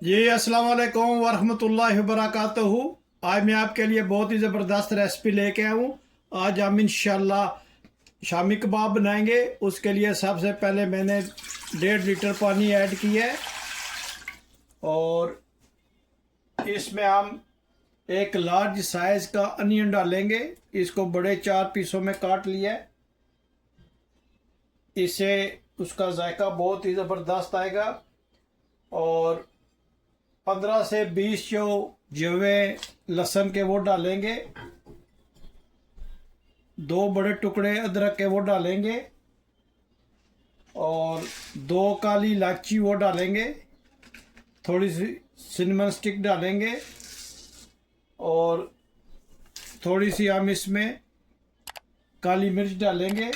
जी अस्सलाम वालेकुम वरहमतुल्लाहि वबरकातुहू। आज मैं आपके लिए बहुत ही ज़बरदस्त रेसिपी लेके आया हूँ। आज हम इंशाल्लाह शामी कबाब बनाएंगे। उसके लिए सबसे पहले मैंने 1.5 लीटर पानी ऐड किया है और इसमें हम एक लार्ज साइज़ का अनियन डालेंगे। इसको बड़े 4 पीसों में काट लिया है। इससे उसका जायका बहुत ही ज़बरदस्त आएगा। और 15 से 20 जो जवे लहसुन के वो डालेंगे। 2 बड़े टुकड़े अदरक के वो डालेंगे और 2 काली इलायची वो डालेंगे। थोड़ी सी सिनेमन स्टिक डालेंगे और थोड़ी सी हम इसमें काली मिर्च डालेंगे।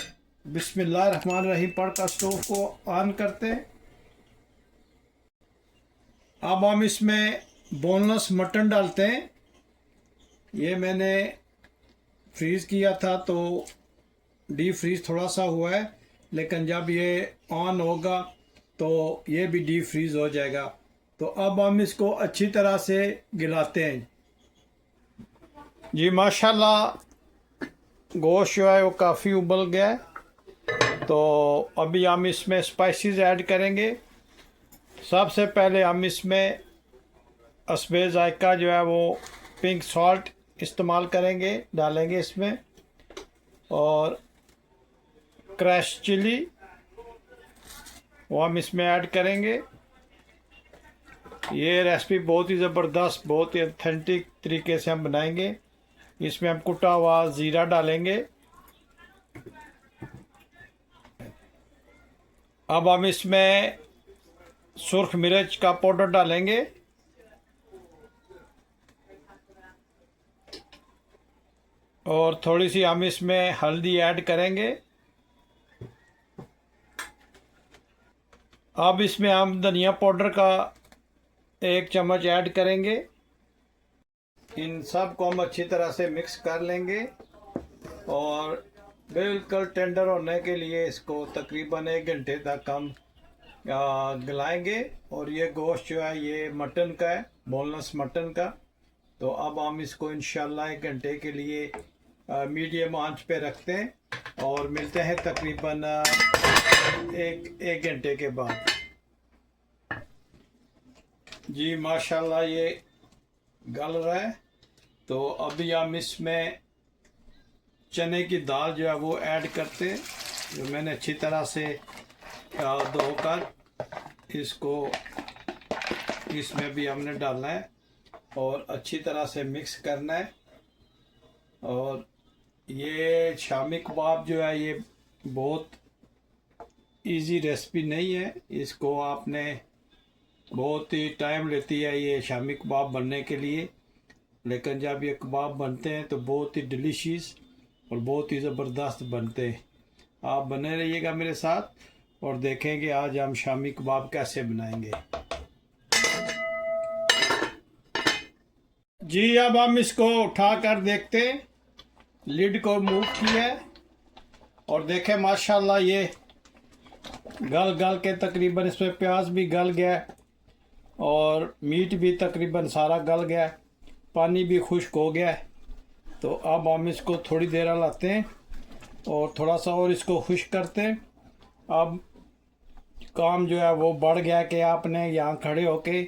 बिस्मिल्लाहिर्रहमानिर्रहीम पढ़कर स्टोव को ऑन करते हैं। अब हम इसमें बोनलेस मटन डालते हैं। ये मैंने फ्रीज़ किया था तो डीप फ्रीज़ थोड़ा सा हुआ है, लेकिन जब ये ऑन होगा तो ये भी डीप फ्रीज़ हो जाएगा। तो अब हम इसको अच्छी तरह से गिलाते हैं। जी माशाल्लाह गोश्त जो है वो काफ़ी उबल गया है। तो अभी हम इसमें स्पाइसेस ऐड करेंगे। सबसे पहले हम इसमें हस्बे जायका जो है वो पिंक सॉल्ट इस्तेमाल करेंगे, डालेंगे इसमें। और क्रश चिली वो हम इसमें ऐड करेंगे। ये रेसिपी बहुत ही ज़बरदस्त, बहुत ही ऑथेंटिक तरीके से हम बनाएंगे। इसमें हम कुटा हुआ ज़ीरा डालेंगे। अब हम इसमें सुर्ख मिर्च का पाउडर डालेंगे और थोड़ी सी हम इसमें हल्दी ऐड करेंगे। अब इसमें हम धनिया पाउडर का 1 चम्मच ऐड करेंगे। इन सब को हम अच्छी तरह से मिक्स कर लेंगे और बिल्कुल टेंडर होने के लिए इसको तकरीबन 1 घंटे तक हम गलाएंगे। और ये गोश्त जो है ये मटन का है, बोनलेस मटन का। तो अब हम इसको इंशाल्लाह 1 घंटे के लिए मीडियम आंच पे रखते हैं और मिलते हैं तकरीबन एक घंटे के बाद। जी माशाल्लाह ये गल रहा है। तो अभी हम इसमें चने की दाल जो है वो ऐड करते हैं, जो मैंने अच्छी तरह से धोकर इसको इसमें भी हमने डालना है और अच्छी तरह से मिक्स करना है। और ये शामी कबाब जो है ये बहुत इजी रेसिपी नहीं है। इसको आपने बहुत ही टाइम लेती है ये शामी कबाब बनने के लिए, लेकिन जब ये कबाब बनते हैं तो बहुत ही डिलीशियस और बहुत ही ज़बरदस्त बनते हैं। आप बने रहिएगा मेरे साथ और देखेंगे आज हम शामी कबाब कैसे बनाएंगे। जी अब हम इसको उठा कर देखते हैं। लिड को मूव किया है और देखें माशाल्लाह ये गल गल के तकरीबन इसमें प्याज भी गल गया है और मीट भी तकरीबन सारा गल गया है, पानी भी खुश्क हो गया है। तो अब हम इसको थोड़ी देर हलाते हैं और थोड़ा सा और इसको खुश्क करते हैं। अब काम जो है वो बढ़ गया कि आपने यहाँ खड़े होके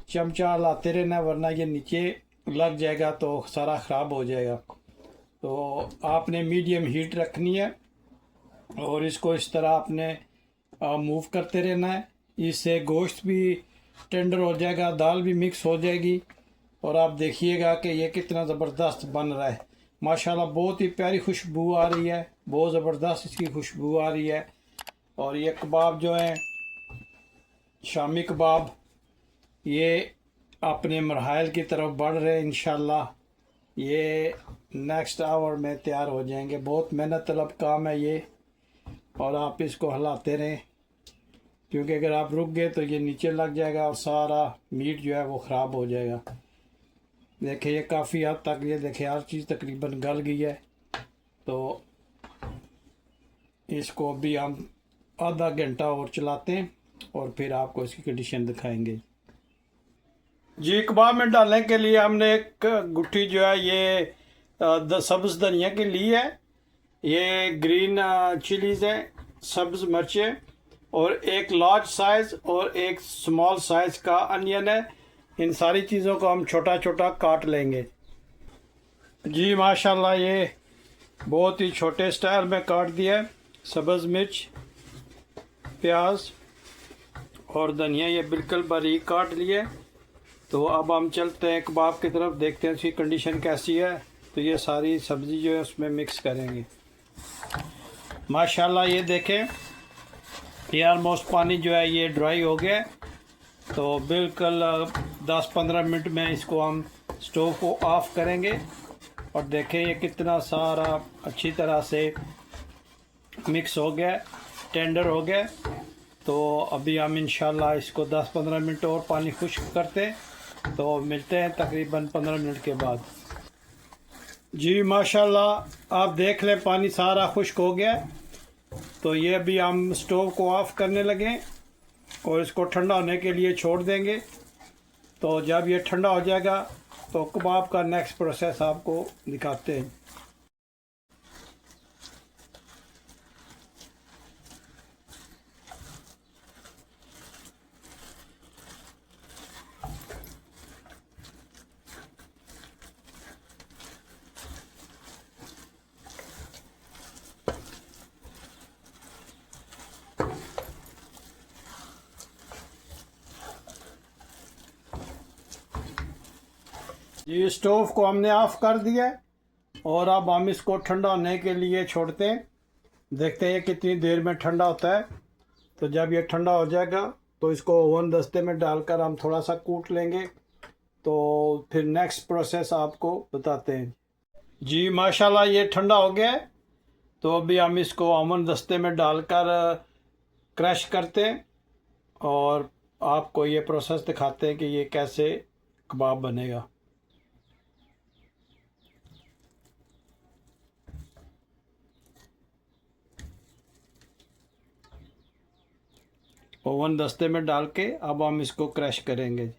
चमचा हलाते रहना, वरना ये नीचे लग जाएगा तो सारा ख़राब हो जाएगा। तो आपने मीडियम हीट रखनी है और इसको इस तरह आपने मूव करते रहना है। इससे गोश्त भी टेंडर हो जाएगा, दाल भी मिक्स हो जाएगी और आप देखिएगा कि ये कितना ज़बरदस्त बन रहा है। माशाल्लाह बहुत ही प्यारी खुशबू आ रही है, बहुत ज़बरदस्त इसकी खुशबू आ रही है। और ये कबाब जो हैं शामी कबाब ये अपने मरहल की तरफ बढ़ रहे हैं। इंशाल्लाह ये नेक्स्ट आवर में तैयार हो जाएंगे। बहुत मेहनत तलब काम है ये और आप इसको हिलाते रहें, क्योंकि अगर आप रुक गए तो ये नीचे लग जाएगा और सारा मीट जो है वो ख़राब हो जाएगा। देखिए ये काफ़ी हद तक ये देखिए हर चीज़ तकरीबन गल गई है। तो इसको अभी हम आधा घंटा और चलाते हैं और फिर आपको इसकी कंडीशन दिखाएंगे। जी, कबाब में डालने के लिए हमने एक गुट्ठी जो है ये सब्ज़ धनिया की ली है। ये ग्रीन चिलीज़ है, सब्ज़ मिर्चें, और एक लार्ज साइज़ और एक स्मॉल साइज़ का अनियन है। इन सारी चीज़ों को हम छोटा छोटा काट लेंगे। जी माशाल्लाह, ये बहुत ही छोटे स्टाइल में काट दिया है। सब्ज़ मिर्च, प्याज और धनिया ये बिल्कुल बारीक काट लिए। तो अब हम चलते हैं कबाब की तरफ, देखते हैं उसकी कंडीशन कैसी है। तो ये सारी सब्ज़ी जो है उसमें मिक्स करेंगे। माशाल्लाह ये देखें, ये ऑलमोस्ट पानी जो है ये ड्राई हो गया। तो बिल्कुल 10-15 मिनट में इसको हम स्टोव को ऑफ़ करेंगे। और देखें ये कितना सारा अच्छी तरह से मिक्स हो गया, टेंडर हो गया। तो अभी हम इंशाल्लाह इसको 10-15 मिनट और पानी खुश्क करते हैं। तो मिलते हैं तकरीबन 15 मिनट के बाद। जी माशाल्लाह, आप देख लें पानी सारा खुश्क हो गया। तो ये अभी हम स्टोव को ऑफ़ करने लगे और इसको ठंडा होने के लिए छोड़ देंगे। तो जब ये ठंडा हो जाएगा तो कबाब का नेक्स्ट प्रोसेस आपको दिखाते हैं। ये स्टोव को हमने ऑफ़ कर दिया है और अब हम इसको ठंडा होने के लिए छोड़ते हैं। देखते हैं कितनी देर में ठंडा होता है। तो जब ये ठंडा हो जाएगा तो इसको ओवन दस्ते में डालकर हम थोड़ा सा कूट लेंगे। तो फिर नेक्स्ट प्रोसेस आपको बताते हैं। जी माशाल्लाह, ये ठंडा हो गया है। तो अभी हम इसको ओवन दस्ते में डालकर क्रश करते हैं और आपको ये प्रोसेस दिखाते हैं कि ये कैसे कबाब बनेगा। ओवन दस्ते में डाल के अब हम इसको क्रश करेंगे।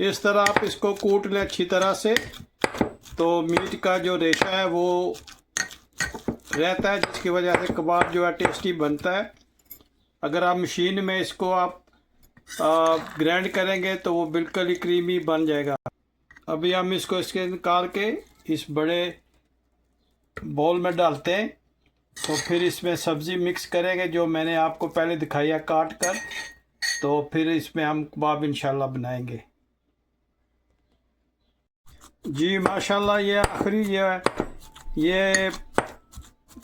इस तरह आप इसको कूट लें अच्छी तरह से। तो मीट का जो रेशा है वो रहता है, जिसकी वजह से कबाब जो है टेस्टी बनता है। अगर आप मशीन में इसको आप ग्राइंड करेंगे तो वो बिल्कुल ही क्रीमी बन जाएगा। अभी हम इसको इसके निकाल के इस बड़े बोल में डालते हैं। तो फिर इसमें सब्ज़ी मिक्स करेंगे जो मैंने आपको पहले दिखाई है काट कर। तो फिर इसमें हम कबाब इंशाल्लाह बनाएंगे। जी माशाल्लाह, ये आखिरी जो है ये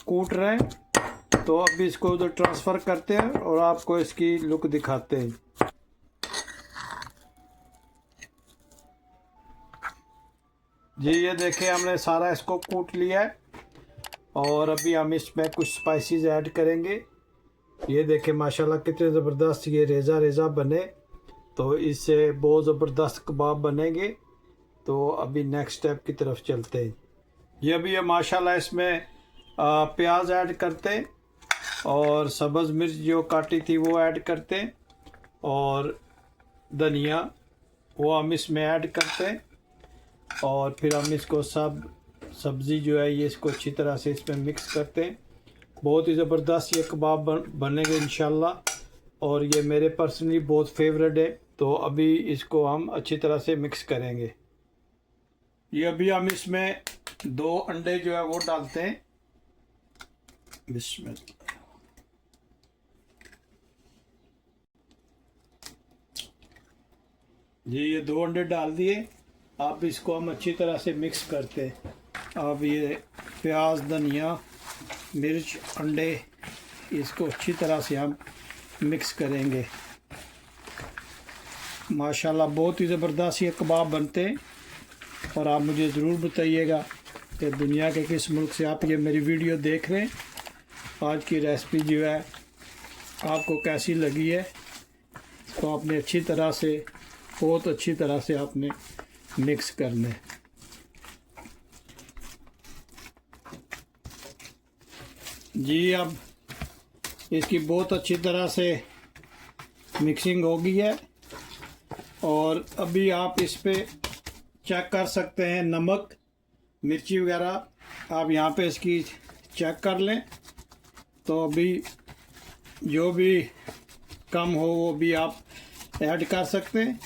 कूट रहे हैं। तो अभी इसको उधर ट्रांसफ़र करते हैं और आपको इसकी लुक दिखाते हैं। जी ये देखिए, हमने सारा इसको कूट लिया है और अभी हम इसमें कुछ स्पाइसेस ऐड करेंगे। ये देखें माशाल्लाह कितने ज़बरदस्त ये रेज़ा रेज़ा बने। तो इससे बहुत ज़बरदस्त कबाब बनेंगे। तो अभी नेक्स्ट स्टेप की तरफ चलते हैं। ये अभी ये माशाल्लाह इसमें प्याज ऐड करते हैं और सब्ज़ मिर्च जो काटी थी वो ऐड करते हैं और धनिया वो हम इसमें ऐड करते हैं। और फिर हम इसको सब्ज़ी जो है ये इसको अच्छी तरह से इसमें मिक्स करते हैं। बहुत ही ज़बरदस्त ये कबाब बनेंगे इंशाल्लाह। और ये मेरे पर्सनली बहुत फेवरेट है। तो अभी इसको हम अच्छी तरह से मिक्स करेंगे। ये अभी हम इसमें 2 अंडे जो है वो डालते हैं। बिस्मिल्लाह। जी ये 2 अंडे डाल दिए। अब इसको हम अच्छी तरह से मिक्स करते हैं। अब ये प्याज, धनिया, मिर्च, अंडे, इसको अच्छी तरह से हम मिक्स करेंगे। माशाल्लाह बहुत ही ज़बरदस्त ये कबाब बनते हैं और आप मुझे ज़रूर बताइएगा कि दुनिया के किस मुल्क से आप ये मेरी वीडियो देख रहे हैं। आज की रेसिपी जो है आपको कैसी लगी है, तो आपने अच्छी तरह से, बहुत अच्छी तरह से आपने मिक्स करना है। जी, अब इसकी बहुत अच्छी तरह से मिक्सिंग हो गई है और अभी आप इस पे चेक कर सकते हैं नमक मिर्ची वगैरह आप यहाँ पे इसकी चेक कर लें। तो अभी जो भी कम हो वो भी आप ऐड कर सकते हैं।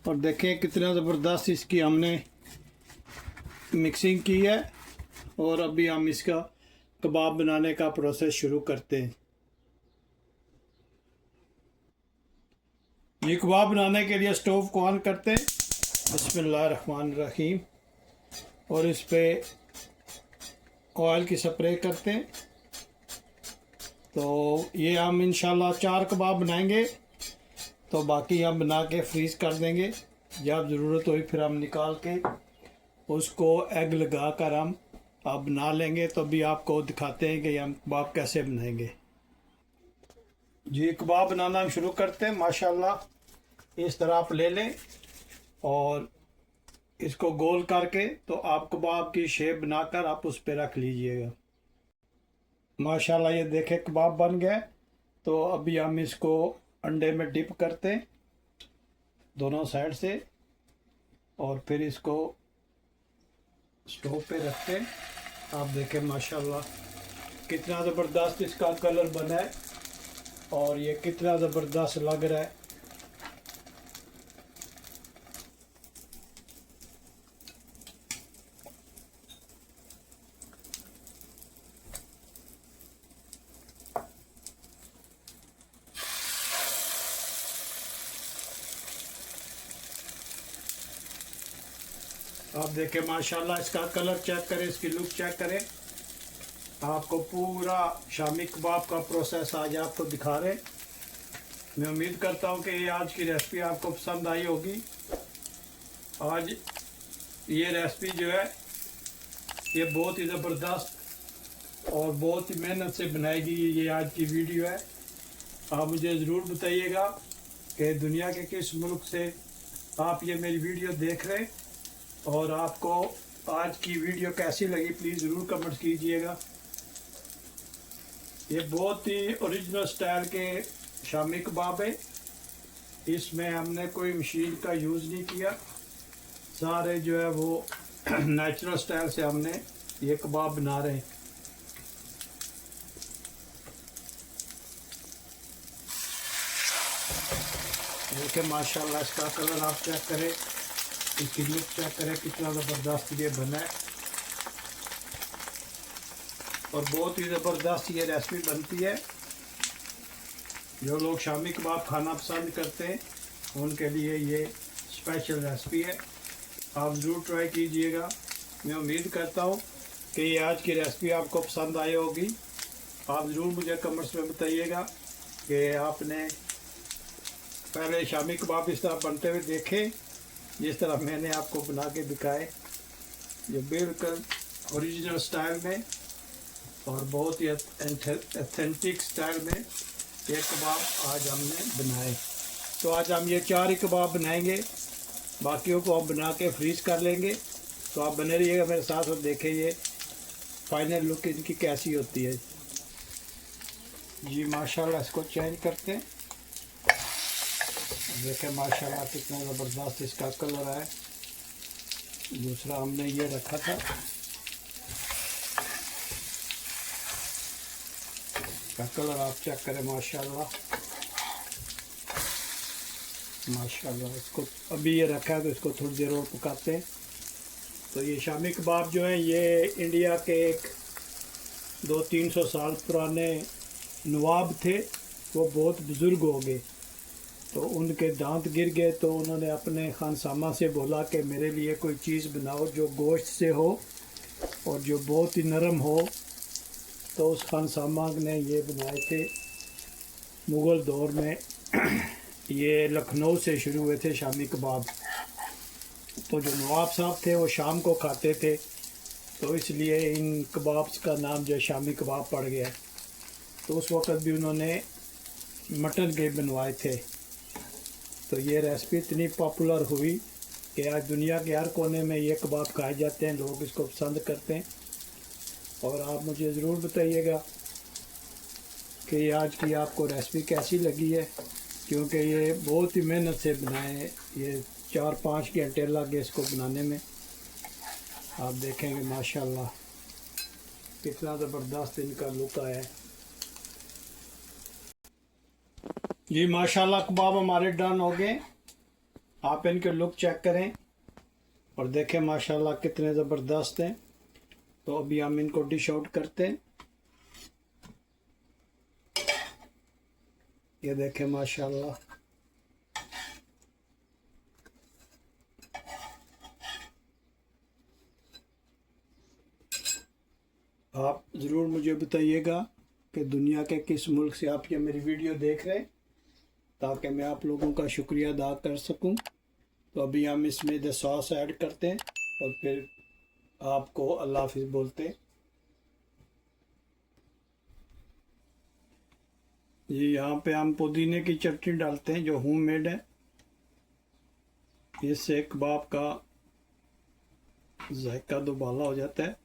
और देखें कितना ज़बरदस्त इसकी हमने मिक्सिंग की है। और अभी हम इसका कबाब बनाने का प्रोसेस शुरू करते हैं। ये कबाब बनाने के लिए स्टोव को ऑन करते हैं, बिस्मिल्लाहिर्रहमानिर्रहीम, और इस पे ऑयल की स्प्रे करते हैं। तो ये हम इंशाल्लाह 4 कबाब बनाएंगे, तो बाकी हम बना के फ्रीज़ कर देंगे। जब ज़रूरत हुई फिर हम निकाल के उसको एग लगा कर हम आप बना लेंगे। तो अभी आपको दिखाते हैं कि हम कबाब कैसे बनाएंगे। जी, कबाब बनाना हम शुरू करते हैं। माशाल्लाह इस तरह आप ले लें और इसको गोल करके तो आप कबाब की शेप बनाकर आप उस पर रख लीजिएगा। माशाल्लाह ये देखें कबाब बन गए। तो अभी हम इसको अंडे में डिप करते हैं दोनों साइड से और फिर इसको स्टोव पे रखते हैं। आप देखें माशाल्लाह कितना ज़बरदस्त इसका कलर बना है और ये कितना ज़बरदस्त लग रहा है। आप देखें माशाल्लाह इसका कलर चेक करें, इसकी लुक चेक करें। आपको पूरा शामी कबाब का प्रोसेस आज आपको दिखा रहे। मैं उम्मीद करता हूँ कि ये आज की रेसिपी आपको पसंद आई होगी। आज ये रेसिपी जो है ये बहुत ही ज़बरदस्त और बहुत ही मेहनत से बनाएगी। ये आज की वीडियो है। आप मुझे ज़रूर बताइएगा कि दुनिया के किस मुल्क से आप ये मेरी वीडियो देख रहे हैं और आपको आज की वीडियो कैसी लगी, प्लीज़ ज़रूर कमेंट कीजिएगा। ये बहुत ही ओरिजिनल स्टाइल के शामी कबाब है। इसमें हमने कोई मशीन का यूज़ नहीं किया, सारे जो है वो नेचुरल स्टाइल से हमने ये कबाब बना रहे हैं। देखिए माशाल्लाह इसका कलर आप चेक करें, इसकी लुक चेक करें, कितना ज़बरदस्त ये बना है और बहुत ही ज़बरदस्त ये रेसिपी बनती है। जो लोग शामी कबाब खाना पसंद करते हैं उनके लिए ये स्पेशल रेसिपी है। आप ज़रूर ट्राई कीजिएगा। मैं उम्मीद करता हूँ कि ये आज की रेसिपी आपको पसंद आई होगी। आप ज़रूर मुझे कमेंट्स में बताइएगा कि आपने पहले शामी कबाब इस तरह बनते हुए देखे, जिस तरह मैंने आपको बना के दिखाए, जो बिल्कुल ओरिजिनल स्टाइल में और बहुत ही ऑथेंटिक स्टाइल में ये कबाब आज हमने बनाए। तो आज हम ये 4 ही कबाब बनाएंगे, बाकियों को हम बना के फ्रीज कर लेंगे। तो आप बने रहिएगा मेरे साथ और देखें ये फाइनल लुक इनकी कैसी होती है। जी माशाल्लाह इसको चेंज करते हैं। देखें माशाल्लाह कितना ज़बरदस्त इसका कलर है। दूसरा हमने ये रखा था, इसका कलर आप चेक करें माशाल्लाह माशाल्लाह। इसको अभी ये रखा है तो इसको थोड़ी देर और पकाते हैं। तो ये शामी कबाब जो हैं ये इंडिया के एक 200-300 साल पुराने नवाब थे, वो बहुत बुज़ुर्ग हो गए। तो उनके दांत गिर गए तो उन्होंने अपने खानसामा से बोला कि मेरे लिए कोई चीज़ बनाओ जो गोश्त से हो और जो बहुत ही नरम हो। तो उस खानसामा ने ये बनाए थे मुग़ल दौर में। ये लखनऊ से शुरू हुए थे शामी कबाब। तो जो नवाब साहब थे वो शाम को खाते थे तो इसलिए इन कबाब्स का नाम जो शामी कबाब पड़ गया है। तो उस वक़्त भी उन्होंने मटन के बनवाए थे। तो ये रेसिपी इतनी पॉपुलर हुई कि आज दुनिया के हर कोने में ये कबाब खाए जाते हैं, लोग इसको पसंद करते हैं। और आप मुझे ज़रूर बताइएगा कि आज की आपको रेसिपी कैसी लगी है, क्योंकि ये बहुत ही मेहनत से बनाए, ये 4-5 घंटे लग गए इसको बनाने में। आप देखेंगे माशाल्लाह कितना ज़बरदस्त इनका लुक आया है। जी माशाल्लाह कबाब हमारे डन हो गए। आप इनके लुक चेक करें और देखें माशाल्लाह कितने ज़बरदस्त हैं। तो अभी हम इनको डिश आउट करते हैं। ये देखें माशाल्लाह, आप ज़रूर मुझे बताइएगा कि दुनिया के किस मुल्क से आप ये मेरी वीडियो देख रहे हैं, ताकि मैं आप लोगों का शुक्रिया अदा कर सकूं। तो अभी हम इसमें द सॉस ऐड करते हैं और फिर आपको अल्लाह हाफिज़ बोलते हैं। जी यहाँ पे हम पुदीने की चटनी डालते हैं जो होममेड है। इससे कबाब का जायका दुबाला हो जाता है।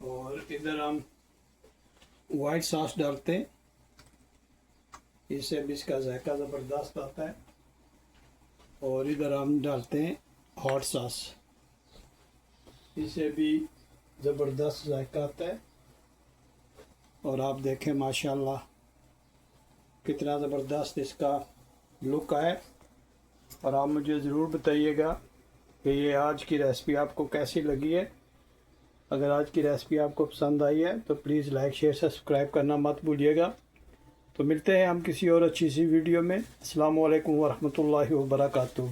और इधर हम वाइट सॉस डालते हैं, इससे भी इसका जायका ज़बरदस्त आता है। और इधर हम डालते हैं हॉट सॉस, इससे भी ज़बरदस्त जायका आता है। और आप देखें माशाल्लाह कितना ज़बरदस्त इसका लुक है। और आप मुझे ज़रूर बताइएगा कि ये आज की रेसिपी आपको कैसी लगी है। अगर आज की रेसिपी आपको पसंद आई है तो प्लीज़ लाइक शेयर सब्सक्राइब करना मत भूलिएगा। तो मिलते हैं हम किसी और अच्छी सी वीडियो में। अस्सलामु अलैकुम वरहमतुल्लाहि वबरकातुहू।